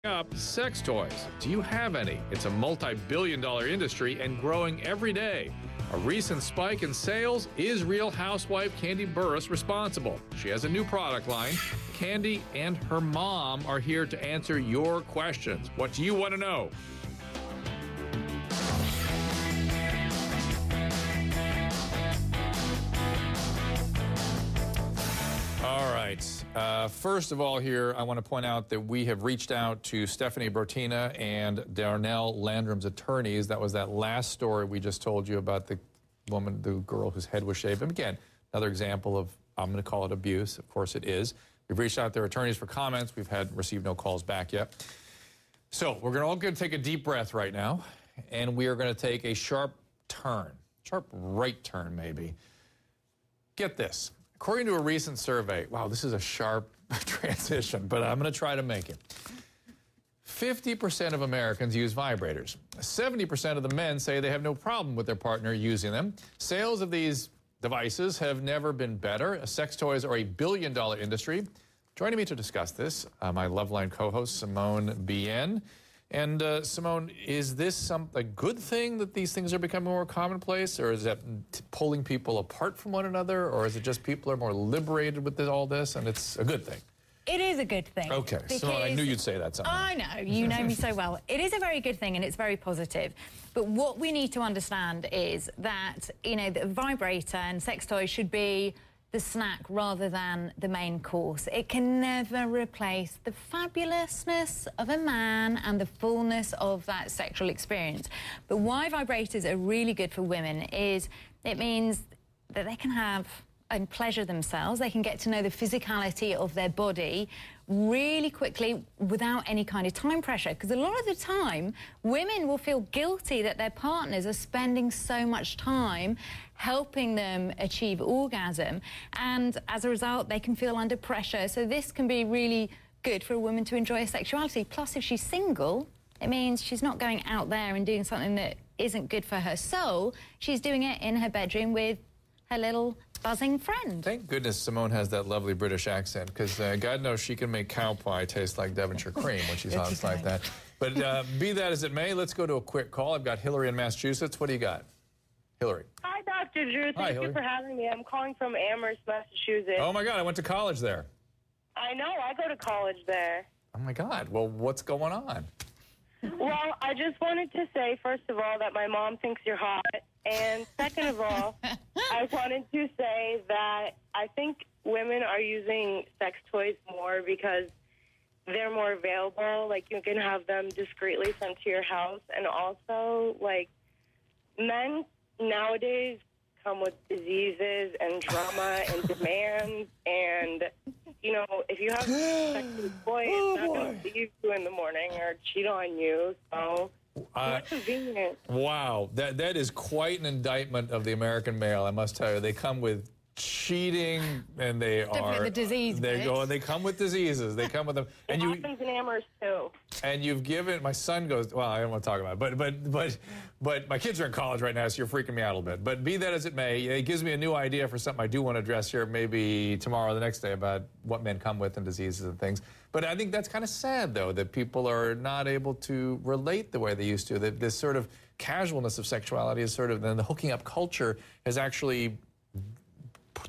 Up sex toys. Do you have any? It's a multi-billion-dollar industry and growing every day. A recent spike in sales is Real Housewife Kandy Burruss responsible. She has a new product line. Kandy and her mom are here to answer your questions. What do you want to know? All right. First of all here, I want to point out that we have reached out to Stephanie Bertina and Darnell Landrum's attorneys. That was that last story we just told you about the woman, the girl whose head was shaved. And again, another example of, I'm going to call it abuse. Of course it is. We've reached out to their attorneys for comments. We've received no calls back yet. So we're all going to take a deep breath right now, and we are going to take a sharp turn, sharp right turn maybe. Get this. According to a recent survey, wow, this is a sharp transition, but I'm going to try to make it. 50% of Americans use vibrators. 70% of the men say they have no problem with their partner using them. Sales of these devices have never been better. Sex toys are a billion-dollar industry. Joining me to discuss this, my Loveline co-host, Simone Bienne. And Simone, is this a good thing that these things are becoming more commonplace, or is that pulling people apart from one another, or is it just people are more liberated with all this and it's a good thing? It is a good thing. Okay, Simone, I knew you'd say that somehow. I know, you know me so well. It is a very good thing and it's very positive. But what we need to understand is that, you know, the vibrator and sex toys should be the snack rather than the main course. It can never replace the fabulousness of a man and the fullness of that sexual experience. But why vibrators are really good for women is it means that they can have and pleasure themselves. They can get to know the physicality of their body really quickly without any kind of time pressure. Because a lot of the time, women will feel guilty that their partners are spending so much time helping them achieve orgasm. And as a result, they can feel under pressure. So this can be really good for a woman to enjoy her sexuality. Plus, if she's single, it means she's not going out there and doing something that isn't good for her soul. She's doing it in her bedroom with her little buzzing friend. Thank goodness Simone has that lovely British accent, because God knows she can make cow pie taste like Devonshire cream when she's honest like that. But be that as it may, let's go to a quick call. I've got Hillary in Massachusetts. What do you got? Hillary. Hi, Dr. Drew. Thank you for having me. I'm calling from Amherst, Massachusetts. Oh, my God. I went to college there. I know. I go to college there. Oh, my God. Well, what's going on? Well, I just wanted to say, first of all, that my mom thinks you're hot. And second of all, I wanted to say that I think women are using sex toys more because they're more available. Like, you can have them discreetly sent to your house. And also, like, men nowadays come with diseases and drama and demands. And, you know, if you have sex with a boy, it's not going to leave you in the morning or cheat on you. So convenient. Wow, that is quite an indictment of the American male, I must tell you. They come with cheating, and they come with diseases. They come with them. And it happens in Amherst too. And you've given, my son goes, well, I don't want to talk about it, but my kids are in college right now, so you're freaking me out a little bit. But be that as it may, it gives me a new idea for something I do want to address here, maybe tomorrow or the next day, about what men come with and diseases and things. But I think that's kind of sad, though, that people are not able to relate the way they used to. That this sort of casualness of sexuality is sort of, then the hooking up culture has actually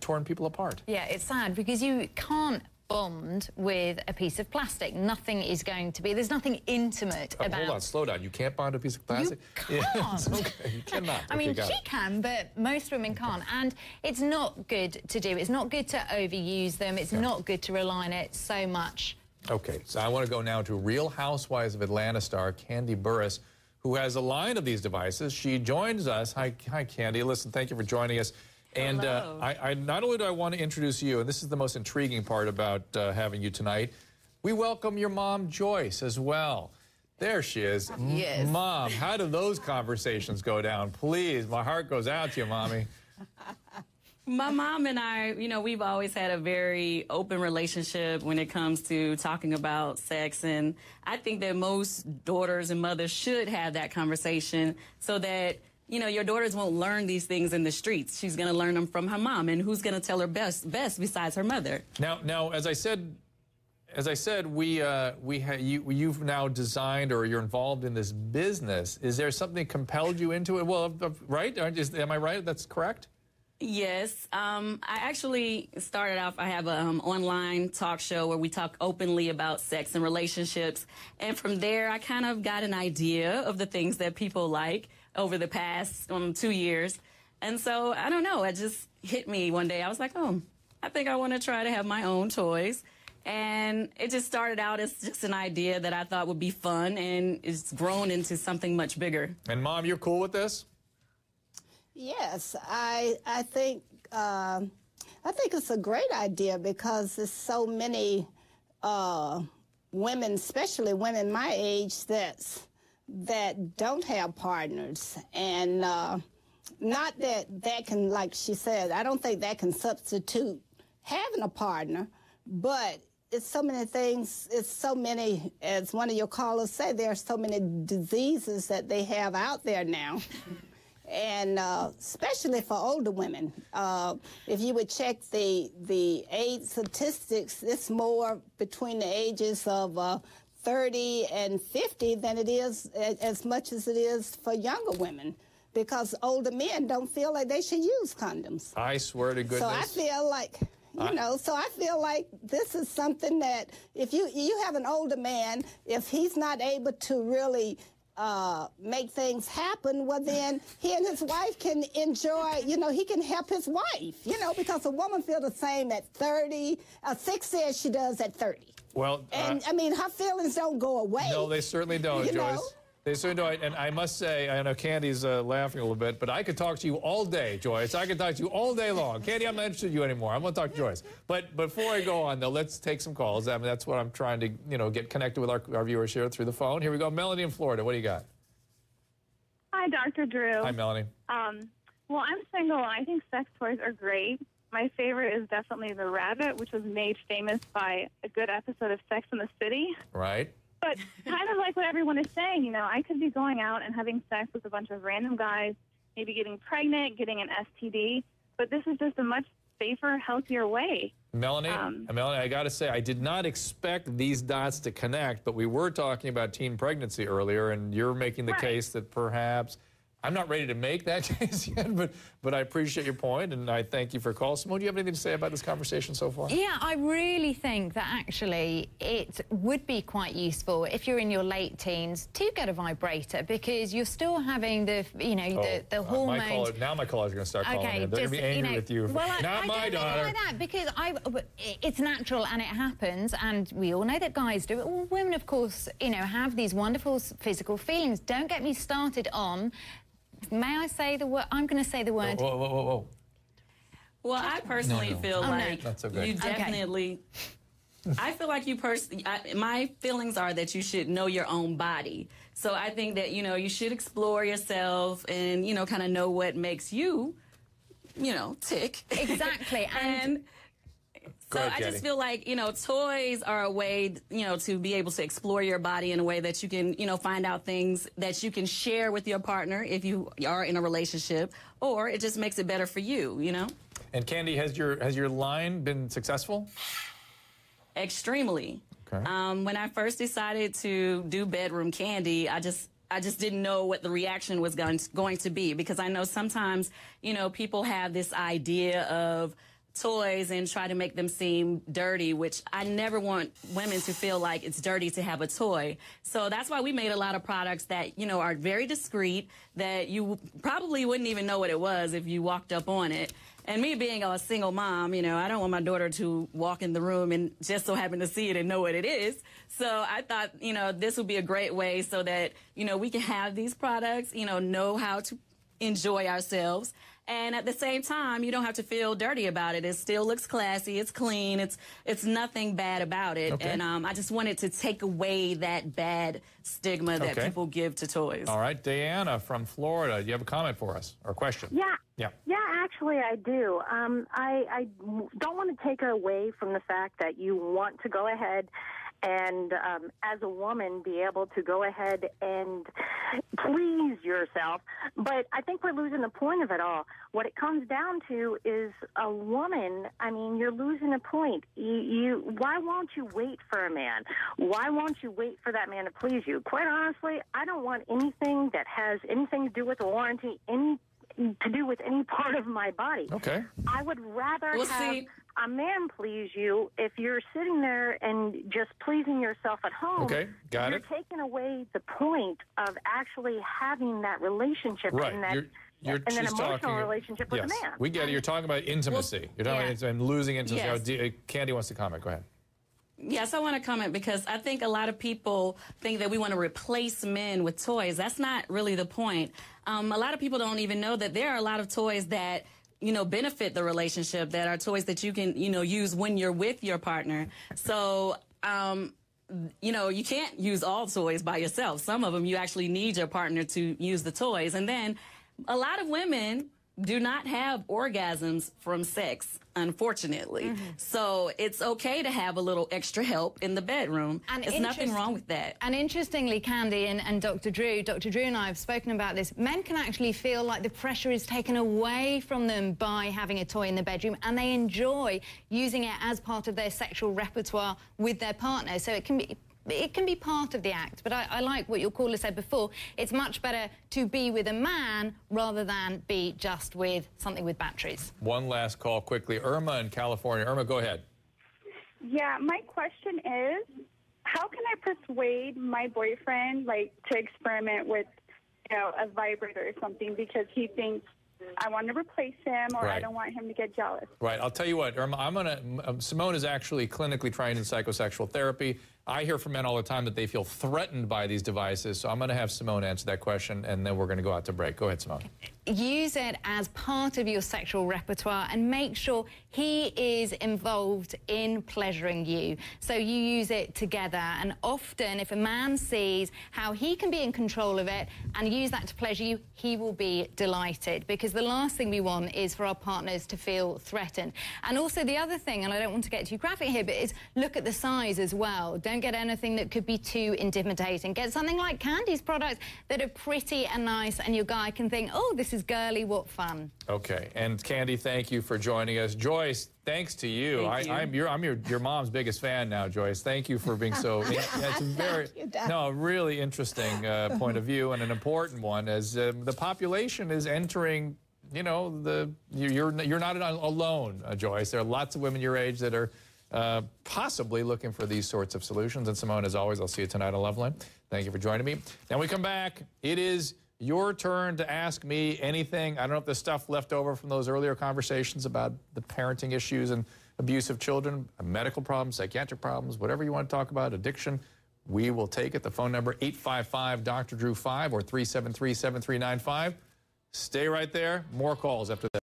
torn people apart. Yeah, it's sad because you can't bond with a piece of plastic. Nothing is going to be, there's nothing intimate about... Hold on, slow down. You can't bond a piece of plastic? You can't. Yeah, okay, you cannot. I mean, she can, but most women can't. And it's not good to do. It's not good to overuse them. It's not good to rely on it so much. Okay, so I want to go now to Real Housewives of Atlanta star Kandy Burruss, who has a line of these devices. She joins us. Hi, Kandy. Listen, thank you for joining us. And I not only do I want to introduce you, and this is the most intriguing part about having you tonight, we welcome your mom, Joyce, as well. There she is. Yes. Mom, how do those conversations go down? Please, my heart goes out to you, Mommy. My mom and I, you know, we've always had a very open relationship when it comes to talking about sex. And I think that most daughters and mothers should have that conversation so that, you know, your daughters won't learn these things in the streets. She's going to learn them from her mom. And who's going to tell her best besides her mother? Now, as I said as I said, you've now designed, or you're involved in this business. Is there something that compelled you into it? Well, right? Am I right? That's correct? Yes. I actually started off, I have an online talk show where we talk openly about sex and relationships. And from there, I kind of got an idea of the things that people like over the past 2 years. And so, I don't know, it just hit me one day. I was like, oh, I think I want to try to have my own toys. And it just started out as just an idea that I thought would be fun, and it's grown into something much bigger. And Mom, you're cool with this? Yes, I think it's a great idea because there's so many women, especially women my age, that don't have partners, and not that can, like she said, I don't think that can substitute having a partner, but it's so many things, it's so many, as one of your callers said, there are so many diseases that they have out there now. And especially for older women. If you would check the AIDS statistics, it's more between the ages of 30 and 50 than it is as much as it is for younger women, because older men don't feel like they should use condoms. I swear to goodness. So I feel like, so I feel like this is something that if you have an older man, if he's not able to really make things happen, well, then he and his wife can enjoy, he can help his wife, because a woman feels the same at 30. Six says she does at 30. Well, and I mean, her feelings don't go away. No, they certainly don't, Joyce. Know? They certainly don't. And I must say, I know Candy's laughing a little bit, but I could talk to you all day, Joyce. I could talk to you all day long. Candy, I'm not interested in you anymore. I'm going to talk to Joyce. But before I go on, though, let's take some calls. I mean, that's what I'm trying to, get connected with our viewers here through the phone. Here we go. Melanie in Florida. What do you got? Hi, Dr. Drew. Hi, Melanie. Well, I'm single, and I think sex toys are great. My favorite is definitely the rabbit, which was made famous by a good episode of Sex and the City. Right. But kind of like what everyone is saying, I could be going out and having sex with a bunch of random guys, maybe getting pregnant, getting an STD, but this is just a much safer, healthier way. Melanie, I got to say, I did not expect these dots to connect, but we were talking about teen pregnancy earlier, and you're making the case that perhaps, I'm not ready to make that case yet, but I appreciate your point, and I thank you for calling. Simone, do you have anything to say about this conversation so far? Yeah, I really think that actually it would be quite useful if you're in your late teens to get a vibrator, because you're still having the, the hormones. Now my callers are going to start calling in. They're going to be angry with you. Well, not my daughter. Like that, because it's natural and it happens, and we all know that guys do it. Well, women, of course, have these wonderful physical feelings. Don't get me started on. May I say the word? I'm going to say the word. Whoa. Well, I personally feel like Not so good. you definitely... I feel like my feelings are that you should know your own body. So I think that, you should explore yourself and, kind of know what makes you, tick. Exactly. And so I just feel like, toys are a way, to be able to explore your body in a way that you can, find out things that you can share with your partner if you are in a relationship, or it just makes it better for you, And Candy, has your line been successful? Extremely. Okay. When I first decided to do bedroom candy, I just didn't know what the reaction was going to be, because I know sometimes, people have this idea of toys and try to make them seem dirty, which I never want women to feel like it's dirty to have a toy. So that's why we made a lot of products that, are very discreet, that you probably wouldn't even know what it was if you walked up on it. And me being a single mom, I don't want my daughter to walk in the room and just so happen to see it and know what it is. So I thought, this would be a great way so that, we can have these products, know how to enjoy ourselves. And at the same time, you don't have to feel dirty about it. It still looks classy. It's clean. It's nothing bad about it. Okay. And I just wanted to take away that bad stigma that people give to toys. All right. Diana from Florida, do you have a comment for us or a question? Yeah, actually I do. I don't want to take away from the fact that you want to go ahead and as a woman be able to go ahead and please yourself. But I think we're losing the point of it all. What it comes down to is a woman, I mean, you're losing a point. Why won't you wait for a man? Why won't you wait for that man to please you? Quite honestly, I don't want anything that has anything to do with a warranty, to do with any part of my body. Okay. I would rather have a man please you. If you're sitting there and just pleasing yourself at home, okay, got you're it. taking away the point of actually having that relationship Right. and that and an emotional relationship with a man. We get it. You're talking about intimacy. You're talking about and losing intimacy. Yes. Candy wants to comment. Go ahead. Yes, I want to comment because I think a lot of people think that we want to replace men with toys. That's not really the point. A lot of people don't even know that there are a lot of toys that, you know, benefit the relationship, that are toys that you can, you know, use when you're with your partner. So, you know, you can't use all toys by yourself. Some of them you actually need your partner to use the toys. And then a lot of women do not have orgasms from sex, unfortunately. So it's okay to have a little extra help in the bedroom. And there's nothing wrong with that. And interestingly, Candy and Dr. Drew and I have spoken about this. Men can actually feel like the pressure is taken away from them by having a toy in the bedroom, and they enjoy using it as part of their sexual repertoire with their partner. So it can be part of the act, but I like what your caller said before. It's much better to be with a man rather than be just with something with batteries. One last call quickly. Irma in California. Irma, go ahead. Yeah, my question is, how can I persuade my boyfriend, like, to experiment with, you know, a vibrator or something, because he thinks I want to replace him, or I don't want him to get jealous. Right. I'll tell you what, Irma, Simone is actually clinically trained in psychosexual therapy. I hear from men all the time that they feel threatened by these devices, so I'm going to have Simone answer that question, and then we're going to go out to break. Go ahead, Simone. Use it as part of your sexual repertoire and make sure he is involved in pleasuring you. So you use it together, and often if a man sees how he can be in control of it and use that to pleasure you, he will be delighted, because the last thing we want is for our partners to feel threatened. And also the other thing, and I don't want to get too graphic here, but is look at the size as well. Don't get anything that could be too intimidating. Get something like Candy's products that are pretty and nice, and your guy can think, oh, this is girly, what fun. Okay, and Candy, thank you for joining us. Joyce, thanks to you. I'm your mom's biggest fan now, Joyce. Thank you for being so. It's a very really interesting point of view, and an important one, as the population is entering. You know, you're not alone, Joyce. There are lots of women your age that are possibly looking for these sorts of solutions. And Simone, as always, I'll see you tonight on Loveline. Thank you for joining me. Now we come back. It is your turn to ask me anything. I don't know if there's stuff left over from those earlier conversations about the parenting issues and abuse of children, medical problems, psychiatric problems, whatever you want to talk about, addiction. We will take it. The phone number 855-Dr. Drew 5 or 373-7395. Stay right there. More calls after that.